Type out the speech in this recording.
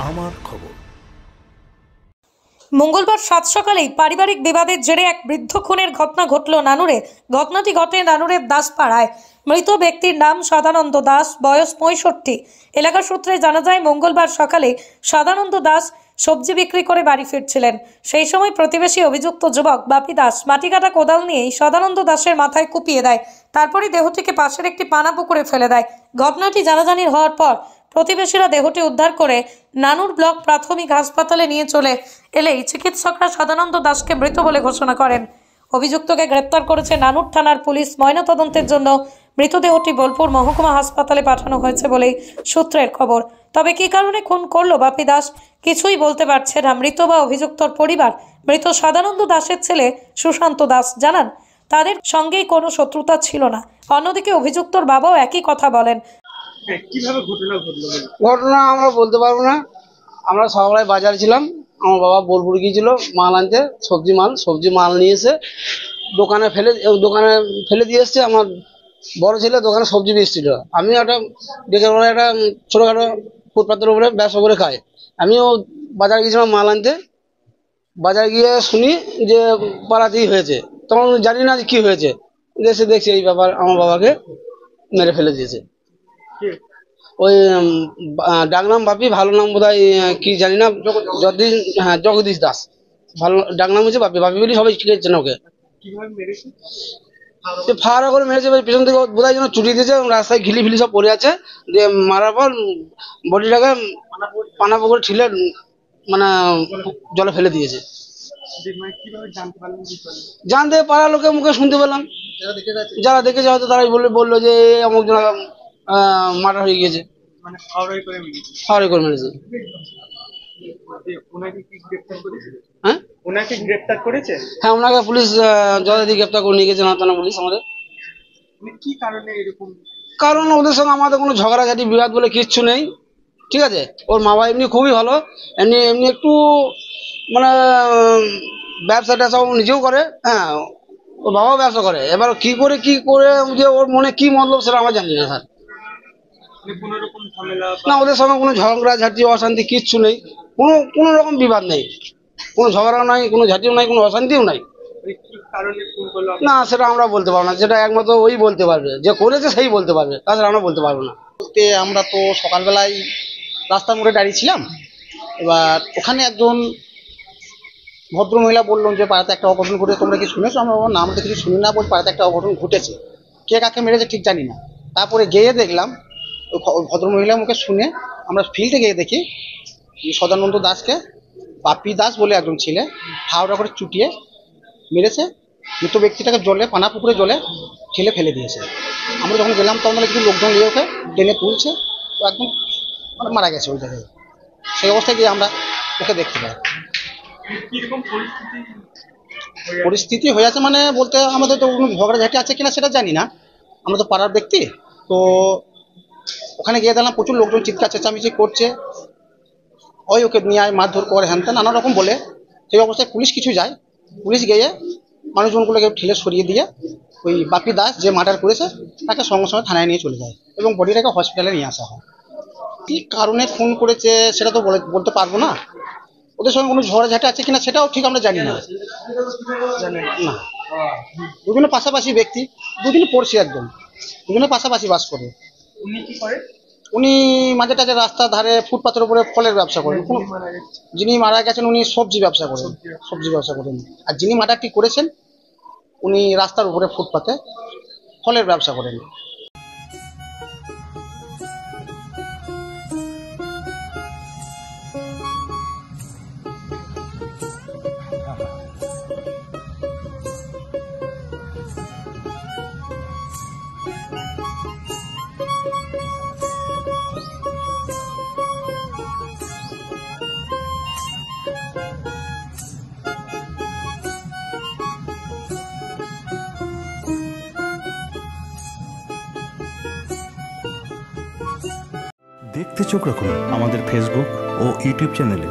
আমার খবর। মঙ্গলবার সাত সকালেই পারিবারিক বিবাদের জেরে এক বৃদ্ধ খুনের ঘটনা ঘটল নানুরে। ঘটনাটি ঘটে নানুরের দাসপাড়ায়। মৃত ব্যক্তির নাম সদানন্দ দাস, বয়স 65। এলাকা সূত্রে জানা যায়, মঙ্গলবার সকালে সদানন্দ দাস সবজি বিক্রি করে বাড়ি ফিরছিলেন। সেই সময় প্রতিবেশী অভিযুক্ত যুবক বাপি দাস মাটি কাটা কোদাল নিয়েই সদানন্দ দাসের মাথায় কুপিয়ে দেয়। তারপরে দেহটিকে পাশের একটি পানা পুকুরে ফেলে দেয়। ঘটনাটি জানাজানি হওয়ার পর প্রতিবেশীরা দেহটি উদ্ধার করে নানুর ব্লক প্রাথমিক হাসপাতালে নিয়ে চলে এলেই চিকিৎসকরা সদানন্দ দাসকে মৃত বলে ঘোষণা করেন। অভিযুক্তকে গ্রেপ্তার করেছে নানুর থানার পুলিশ। ময়নাতদন্তের জন্য মৃতদেহটি বোলপুর মহকুমা হাসপাতালে পাঠানো হয়েছে বলেই সূত্রের খবর। তবে কী কারণে খুন করলো বাপি দাস কিছুই বলতে পারছে না মৃত বা অভিযুক্তর পরিবার। মৃত সদানন্দ দাসের ছেলে সুশান্ত দাস জানান, তাদের সঙ্গেই কোনো শত্রুতা ছিল না। অন্যদিকে অভিযুক্তর বাবাও একই কথা বলেন। কিভাবে ঘটনা ঘটলো? ঘটনা আমরা বলতে পারবো না। আমরা সকালে বাজার ছিলাম, আমার বাবা বোলপুর গিয়েছিল মাল আনতে, সবজি মাল নিয়ে এসে দোকানে ফেলে দিয়ে এসছে। আমার বড় ছেলে দোকানে সবজি বেচছিল, আমি একটা ডেকে বলে একটা ছোটোখাটো ফুটপাতের উপরে ব্যবসা করে খাই। আমিও বাজার গিয়েছিলাম মাল আনতে। বাজার গিয়ে শুনি যে পাড়াতেই হয়েছে, তখন জানি না যে কী হয়েছে। এসে দেখছি এই ব্যাপার, আমার বাবাকে মেরে ফেলে দিয়েছে। ওই ডাক নাম বাপি, ভালো নাম বোধহয় কি জানি না, জগদীশ দাস। ভালো ডাক নাম হচ্ছে বাপি বলি সবাই চিনেছেন ওকে। ফাড়া করে মেরেছে, পেছন থেকে বোধহয় যেন চুটি দিয়েছে, রাস্তায় ঘিলি সব পড়ে আছে। দিয়ে মারার পর বডিটাকে পানা পুকুরে ঠিলে মানে জলে ফেলে দিয়েছে। জানতে পাড়ার লোকের মুখে শুনতে পেলাম, যারা দেখেছে হয়তো তারাই বললো যে অমুক জন মার্ডার হয়ে গিয়েছে, ফাওয়ারি করে মেরেছে। হ্যাঁ, ওনাকে পুলিশ যথারীতি গ্রেপ্তার করে নিয়ে গেছে থানা পুলিশ আমাদের। কারণ ওদের সঙ্গে আমাদের কোনো ঝগড়াঝাটি বিবাদ বলে কিচ্ছু নেই, ঠিক আছে। ওর মা বাবা এমনি খুবই ভালো, এমনি একটু মানে ব্যবসা ট্যাবসা নিজেও করে। হ্যাঁ, ওর বাবাও ব্যবসা করে। এবার কি করে যে ওর মনে কি মতলব সেটা আমরা জানি না স্যার। না, ওদের সঙ্গে কোনো ঝগড়াঝাটি অশান্তি কিচ্ছু নেই, কোনো রকম বিবাদ নেই, কোনো ঝগড়াও নাই, কোনো ঝাঁটিও নাই, কোনো অশান্তিও নাই। না, সেটা আমরা বলতে পারবো না, যেটা একমাত্র ওই বলতে পারবে, যে করেছে সেই বলতে পারবে, তাছাড়া আমরা বলতে পারবো না। আমরা তো সকালবেলায় রাস্তার মোড়ে দাঁড়িয়েছিলাম। এবার ওখানে একজন ভদ্রমহিলা বললো যে পাড়াতে একটা অঘটন ঘটেছে, তোমরা কি শুনেছো? আমরা নাম তো কিছু শুনি না, বল পাড়াতে একটা অঘটন ঘটেছে, কে কাকে মেরেছে ঠিক জানি না। তারপরে গিয়ে দেখলাম ওই ভদ্রমহিলার মুখে শুনে আমরা ফিল্ডে গিয়ে দেখি সদানন্দ দাসকে বাপি দাস বলে একজন ছেলে হাওড়া করে চুটিয়ে মেরেছে। মৃত ব্যক্তিটাকে পানা পুকুরে জলে ঠেলে ফেলে দিয়েছে। আমরা যখন গেলাম তখন কিছু লোকজন নিয়ে ওকে টেনে তুলছে, তো একদম মানে মারা গেছে ওই জায়গায়। সেই অবস্থায় গিয়ে আমরা ওকে দেখতে পাই। পরিস্থিতি হয়ে আছে মানে বলতে আমাদের তো কোনো ঝগড়াঝাটি আছে কিনা সেটা জানি না, আমরা তো পাড়ার ব্যক্তি। তো ওখানে গিয়ে দেখলাম প্রচুর লোকজন চিৎকার চেঁচামেচি করছে, ওকে নিয়ে আয়, মারধর করে, হ্যান নানা রকম বলে। সেই অবস্থায় পুলিশ কিছু যায়, পুলিশ গিয়ে মানুষজনগুলোকে ঠেলে সরিয়ে দিয়ে ওই বাপি দাস যে মার্ডার করেছে তাকে সঙ্গে সঙ্গে থানায় নিয়ে চলে যায় এবং বডিটাকে হসপিটালে নিয়ে আসা হয়। কী কারণে খুন করেছে সেটা তো বলতে পারবো না। ওদের সঙ্গে কোনো ঝগড়াঝাটি আছে কিনা সেটাও ঠিক আমরা জানি না। দুজনে পাশাপাশি ব্যক্তি, দুজনে পড়ছে, একদম দুজনে পাশাপাশি বাস করে। উনি মাঝে টাঝে রাস্তার ধারে ফুটপাতের উপরে ফলের ব্যবসা করেন। যিনি মারা গেছেন উনি সবজি ব্যবসা করেন। আর যিনি মার্ডারটি করেছেন উনি রাস্তার উপরে ফুটপাতে ফলের ব্যবসা করেন। দেখতে চোখ রাখুন আমাদের ফেসবুক ও ইউটিউব চ্যানেলে।